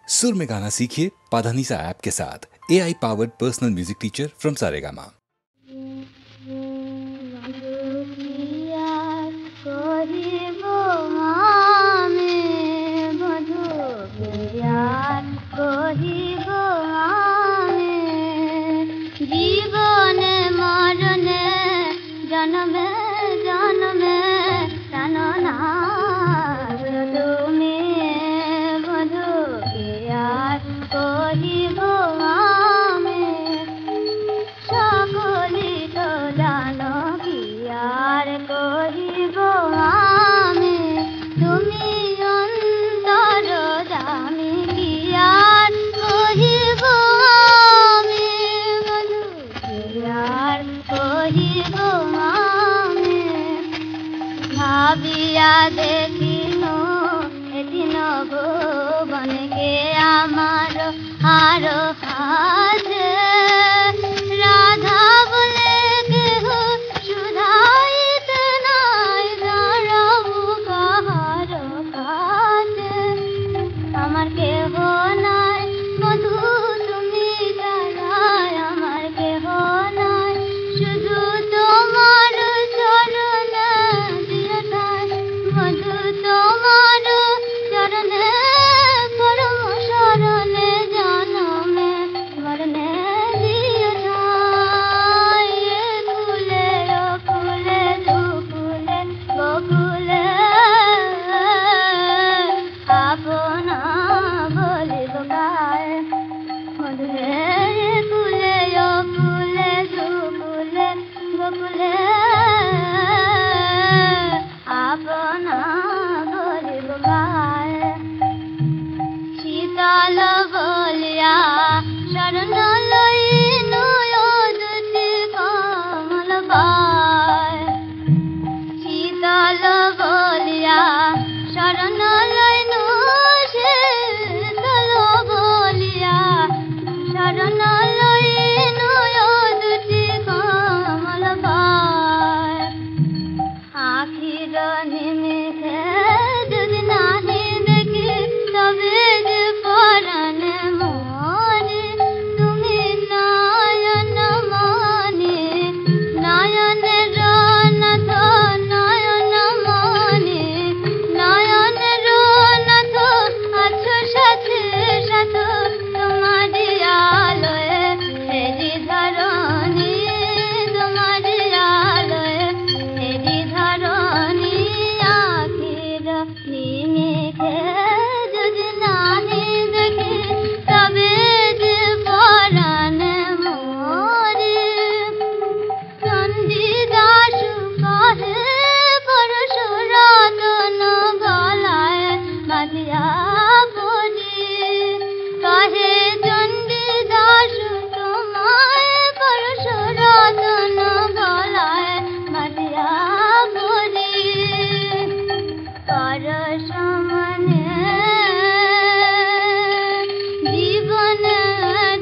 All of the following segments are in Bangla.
सुर में गाना सीखिए पाधानीसा ऐप के साथ। AI powered personal music teacher from Saregama. देखिनो एदिन भुवन के आमार हारो हाथ राधा बोले के हो सुधाइत नाय दाराबु काहार काज আমার के हो नाय मधु তুমি जानाय আমার के हो नाय শুধু তোমার চরণে দিয়তায় মধু তোমার চরণে পরম শরণে জনমে মরণে দিয়তায় কুলে কুলে দুকুলে গোকুলে আপনা বলিব গায় মধুরে কুলে কুলে দুকুলে গোকুলে আপনা বলিব গায় শীতল বলিয়া শরণ লই নয়দতি কমল পায় শীতল বলিয়া শরণ লইনু শীতল বলিয়া শরণ লইনু দুটি কমল পায় আখির নিমিষে যদি নাহি দেখি তবে যে পরাণে মরে তুমি নয়ন মনে নয়নের নাথ নয়ন মনে নয়নের নাথ আছো সাথে সাথ তোমারি আলোয় হেরি ধরণী তোমারি আলোয় হেরি ধরণী আখির নিমিষে যদি নাহি দেখি তবে যে পরাণে মরে চণ্ডীদাস কহে পরশুরাতন গলায় বাঁধিয়া পড়ি কহে চণ্ডীদাস তোমায় পরশুরাতন গলায় বাঁধিয়া পড়ি পরশ মনে জীবনে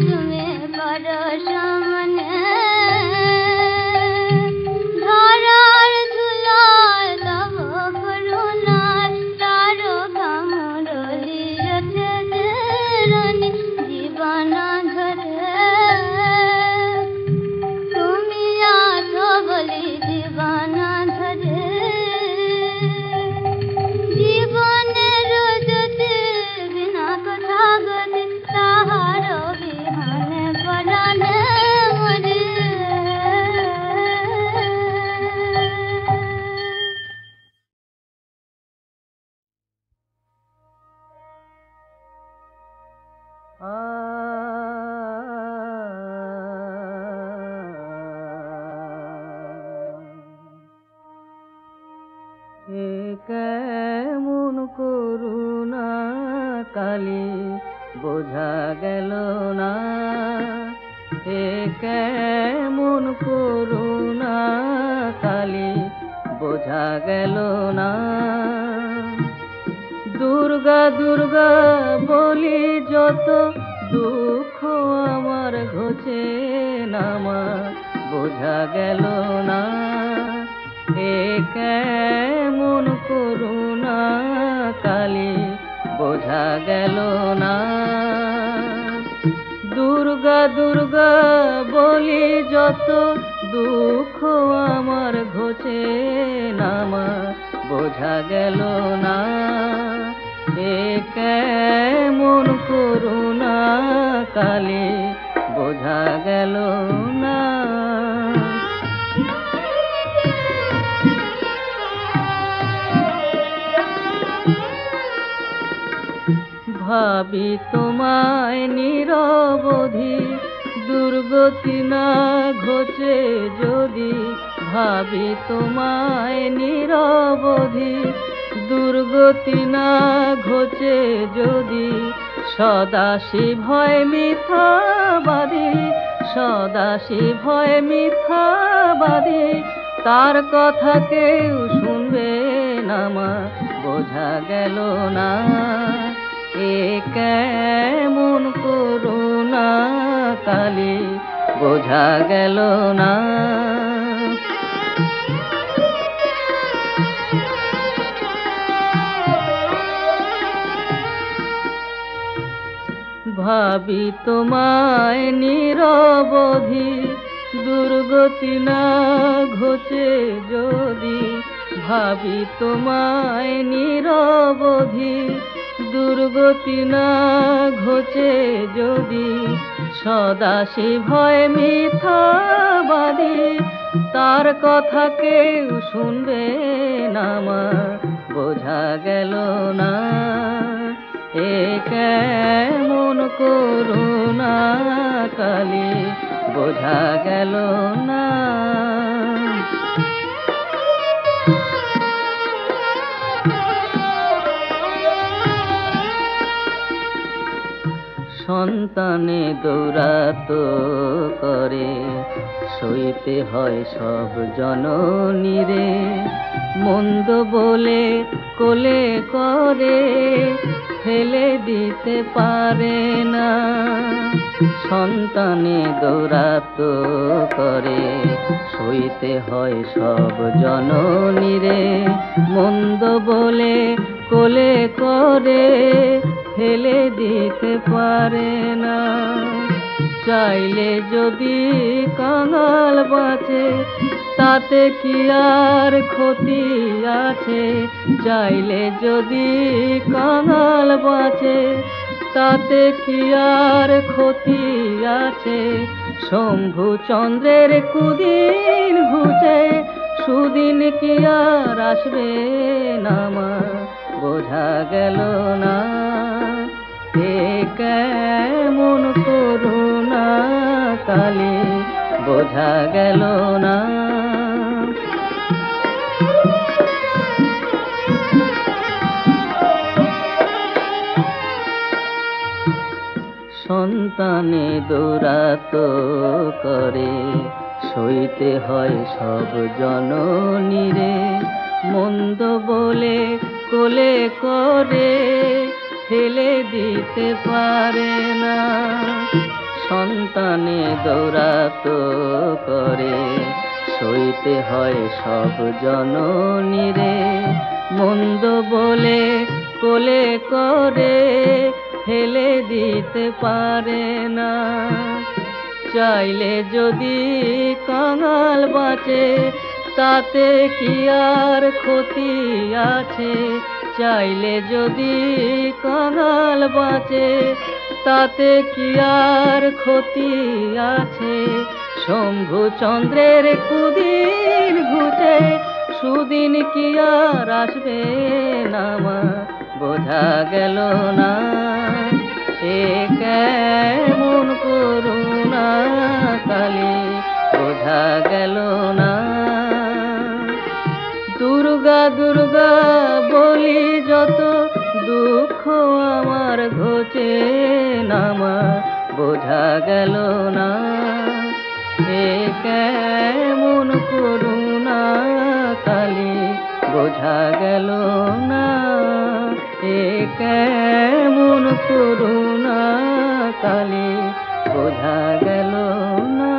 তুমি পরশ মনে ধরার ধুলায় তব করুণায় তারকা মুরলি ওঠে যে রানী জীবন ধরে তুমি আছো বলি জীবন ধরে জীবনের জ্যোতি বিনা কথা গতি তাহার বিহানে পরাণে মরে কেমন করুণা কালী বোঝা গেল না কেমন করুণা কালী বোঝা গেল না দুর্গা দুর্গা বলি যত দুঃখ আমার ঘোচে না মা বোঝা গেল না কেমন করুণা কালী বোঝা গেল না। দুর্গা বলি যত দুঃখ আমার ঘোচে না মা বোঝা গেল না এ কেমন করুণা কালে বোঝা গেল না ভাবি তোমায় নিরবধি দুর্গতি না ঘোচে যদি ভাবি তোমায় নিরবধি দুর্গতি না ঘোচে যদি সদাশি ভয় মিথ্যাবাদী সদাশি ভয় মিথ্যাবাদী তার কথা কেউ শুনবে না মা বোঝা গেল না এ কেমন করুণা কালী বোঝা গেল না ভাবি তোমায় নিরবধি দুর্গতি না ঘোচে যদি ভাবি তোমায় নিরবধি দুর্গতি না ঘোচে যদি সদাশি ভয় মিথ্যাবাদী তার কথা কেউ শুনবে না মা বোঝা গেল না এ কেমন করুণা কালী বোঝা গেল না সন্তানে দৌরাত করে সইতে হয় সব জননীরে মন্দ বলে কোলে করে ফেলে দিতে পারে না সন্তানে দৌরাত করে সইতে হয় সব জননীরে মন্দ বলে কোলে করে ফেলে দিতে পারে না চাইলে যদি কাঙাল বাঁচে তাতে কি আর ক্ষতি আছে চাইলে যদি কাঙাল বাঁচে তাতে কি আর ক্ষতি আছে শম্ভু চন্দ্রের কুদিন ঘুচে সুদিন কি আর আসবে না মা বোঝা গেল না এ কেমন করুণা কালী বোঝা গেল না সন্তানে দৌরাত করে সইতে হয় সব জননীরে মন্দ বলে কোলে করে ফেলে দিতে পারে না সন্তানে দৌরাত করে সইতে হয় সব জননীরে মন্দ বলে কোলে করে ফেলে দিতে পারে না চাইলে যদি কাঙাল বাঁচে তাতে কি আর ক্ষতি আছে চাইলে যদি কাঙাল বাঁচে তাতে কি আর ক্ষতি আছে শম্ভু চন্দ্রের কুদিন ঘুচে সুদিন কি আর আসবে না মা বোঝা গেল না এ কেমন করুণা কালী বোঝা গেল না দুর্গা দুর্গা বলি যত দুঃখ আমার ঘোচে না মা বোঝা গেল না এ কেমন করুণা কালী বোঝা গেল না এ কেমন করুণা কালী বোঝা গেল না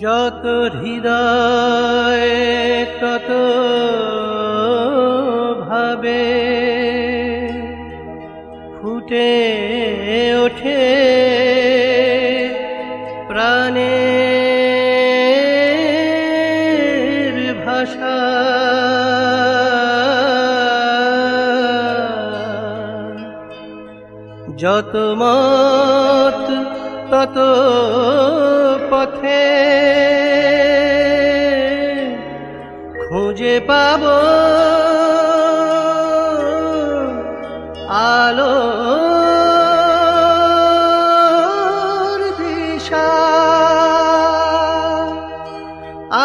যত হৃদয় তত ভাবে ফুটে ওঠে প্রাণের ভাষা যত মত তত পথে খুঁজে পাব আলোর দিশা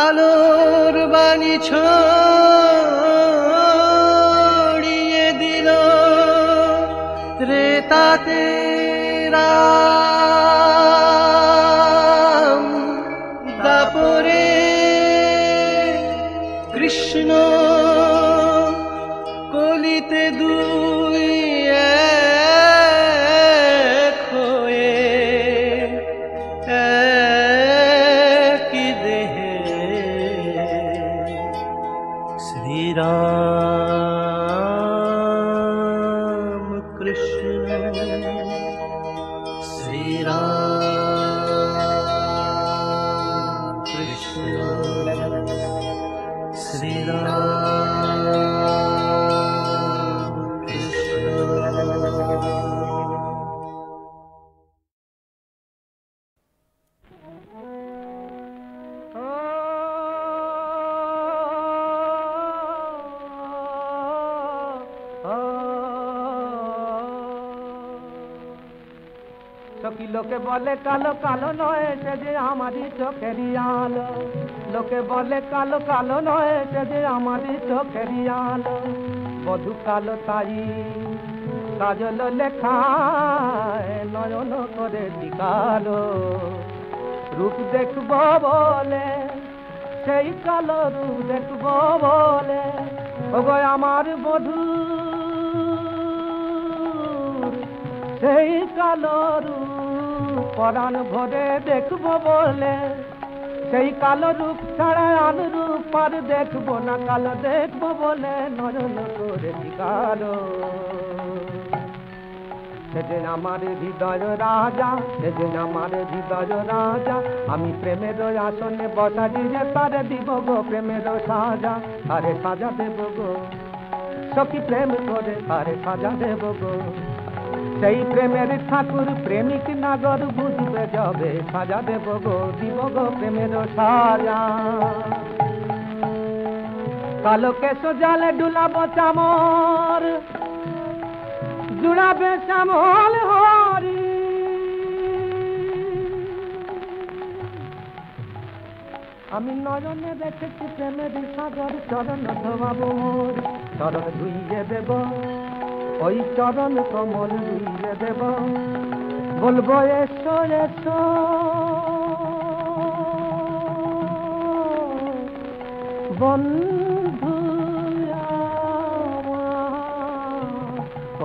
আলোর বাণী ছড়িয়ে দিল ত্রেতাতে রাম দাপরে কৃষ্ণ কলিতে দুই এক হয়ে একই দেহে শ্রীরাম কৃষ্ণ শ্রীরাম কৃষ্ণ শ্রীরাম কৃষ্ণ। সখী লোকে বলে কালো কালো নয় সে যে আমারই চোখেরই আলো লোকে বলে কালো কালো নয় সে যে আমারই চোখেরই আলো বধু কালো তাই কাজল লেখায় নয়ন করে দিকালো রূপ দেখব বলে সেই কালো রূপ দেখব বলে ওগো আমার বধূ সেই কালো রূপ পরাণ ভরে দেখব বলে সেই কালো রূপ ছাড়া অনুরূপ আর দেখবো না কালো দেখব বলে নয়ন করে দিকালো সেদিন আমার হৃদয় রাজা সেদিন আমার হৃদয় রাজা আমি প্রেমের আসনে বসা দিয়ে তারে দিব গো প্রেমের সাজা তারে সাজা দেব গো সখী প্রেম করে তারে সাজা দেব গো সেই প্রেমের ঠাকুর প্রেমিক নাগর বুঝবে যাবে সাজা দেব গো দিব গো প্রেমের সাজা কালো কেশ জালে ডুলাবো চামর জুড়াবে শ্যামল হরি আমি নয়নে দেখেছি প্রেমের সাগর চরণ ধোয়াবো মোর চরণ ধুইয়ে দেব ওই চরণ কমল ধুইয়ে দেব বলবো এসো এসো বন্ধু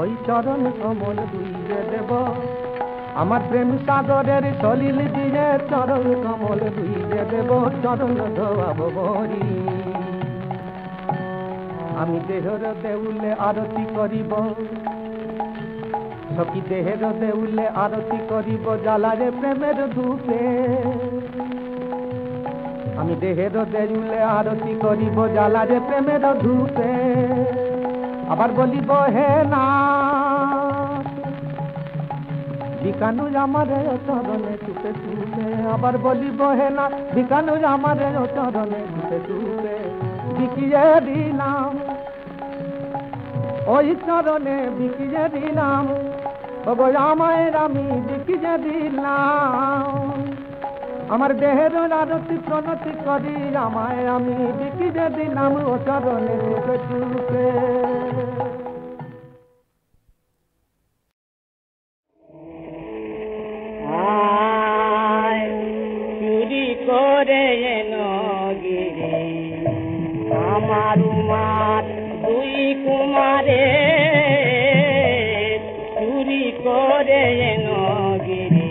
ওই চরণ কমল ধুইয়ে দেব আমার প্রেম সাগরের সলিল দিয়ে চরণ কমল ধুইয়ে দেব চরণ ধোয়াবো বরি আমি দেহর দেউলে আরতি করিব সখী দেহের দেউলে আরতি করিব জ্বালারে প্রেমের ধূপে আমি দেহের দেউলে আরতি করিব জ্বালারে প্রেমের ধূপে আবার বলিব হে না বিকানু আমারে চরণে চুপে চুপে আবার বলিব হে না বিকানু আমারে চরণে চুপে চুপে বিকিয়ে দিলাম ওই চরণে বিকিয়ে দিলাম ওগো আমায় আমি বিকিয়ে দিলাম আমার দেহের আরতি প্রণতি করি আমায় আমি বিকিয়ে দিলাম ও চরণে চুপে চুপে চুরি করে এনো গিরি আমার উমার দুই কুমারে চুরি করে এনো গিরি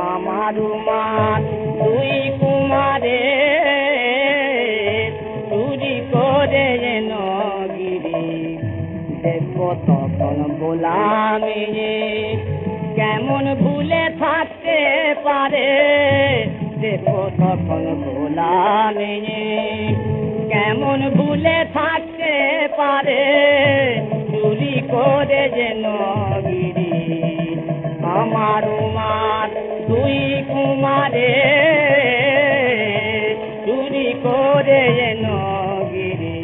আমার উমার দুই কুমার তখন গোলামি কেমন ভুলে থাকতে পারে দেখো তখন গোলামি কেমন ভুলে থাকতে পারে চুরি করে যেন গিরি আমার উমার দুই কুমারে চুরি করে যেন গিরি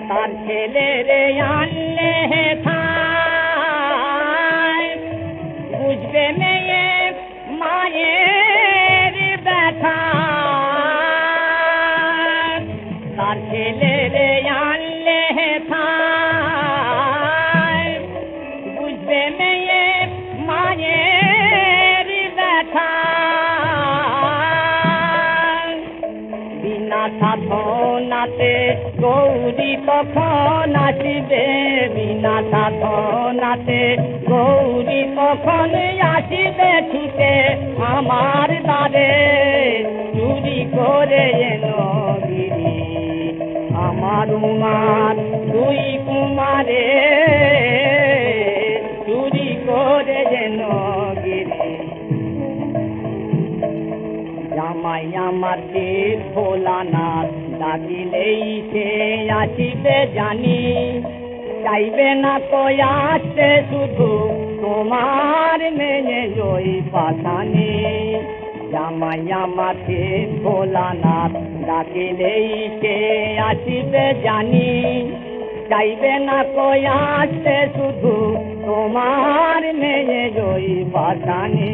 তার ছেলেরে আনলে থাই বুঝবে মেয়ে মায়ের ব্যথা তার ছেলেরে আনলে থাই বুঝবে মেয়ে মায়ের ব্যথা বিনা সাধনাতে গৌরী কখন আসিবে বিনা সাধনাতে গৌরী কখন আসিবে ছুটে আমার দ্বারে চুরি করে এনো গিরি আমার উমার দুই কুমারে চুরি করে এনো গিরি জামাই আমার তীর ভোলানাথ ডাকিলেই সে আসিবে জানি চাইবে না কই আসতে শুধু তোমার মেয়ে ওই পাশানি জামাই আমার তীর ভোলানাথ ডাকিলেই সে আসিবে জানি চাইবে না কই আসতে শুধু তোমার মেয়ে ওই পাশানি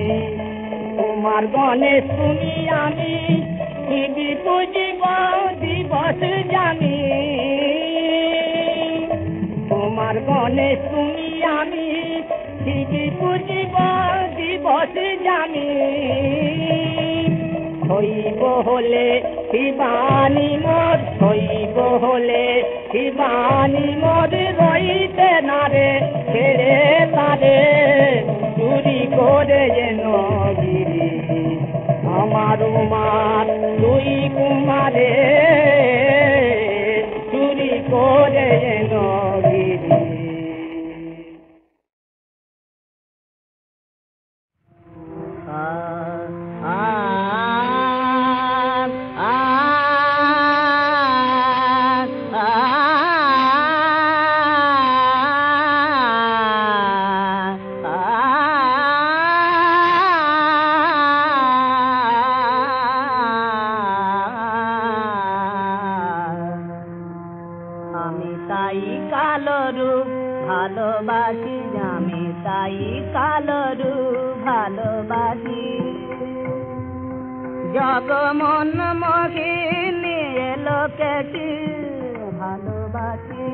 তোমার গণেশ তুমি আমি দিদি পুজিব দিবস জানি তোমার গণেশ তুমি আমি দিদি পুজিব দিবস জানি হইব হলে শিবানী মোর হইব হলে শিবানী মোর রইতে না রে ছেড়ে তারে চুরি করে যেন গিরি আমার উমার দুই কুমারে চুরি করে যেন গিরি ভালোবাসি আমি তাই কালরু ভালোবাসি জগমন মোহিনী লোকেছি ভালোবাসি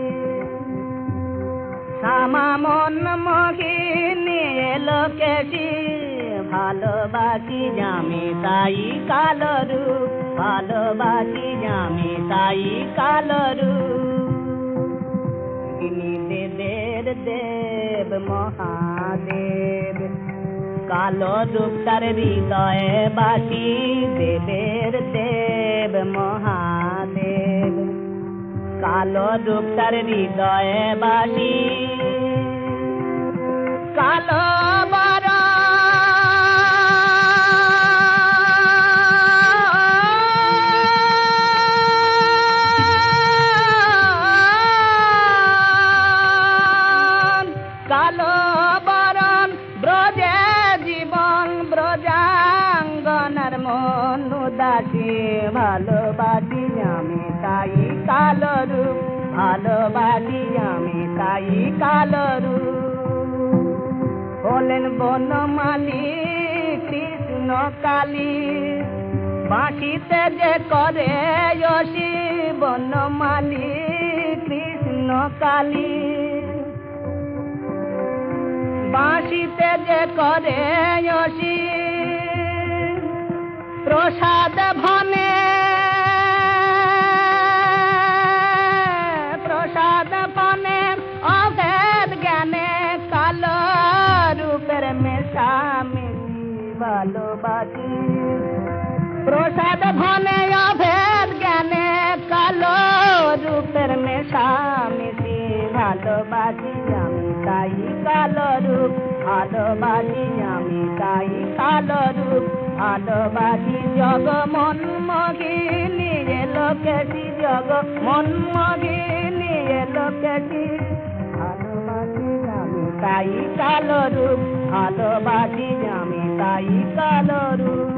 শ্যামা মন মোহিনী লোকেছি ভালোবাসি আমি তাই কালরু ভালোবাসি আমি তাই কালরু দেবের দেব মহাদেব কালো রূপ তার হৃদয়ে বাসি দেবের দেব মহাদেব কালো রূপ তার হৃদয়ে বাসি কালো ভালোবাসি আমি তাই কালরু ভালোবাসি আমি তাই কালরু হলেন বনমালী কৃষ্ণ কালী বাঁশিতে যে করে যশি বনমালী কৃষ্ণ কালী বাঁশিতে যে করে যশি প্রসাদ ভনে অভেদ জ্ঞানে কালো রূপের মেশামিশি ভালোবাসি প্রসাদ ভনে অভেদ জ্ঞানে কালো রূপের মেশামিশি ভালোবাসি আমি তাই কালো রূপ ভালোবাসি আমি তাই কালো রূপ ভালোবাসি জগ মন মগিনী লোকেশি জগ মন মগিনী লোকেশি ভালোবাসি আমি তাই কালো রূপ ভালোবাসি আমি তাই কালো রূপ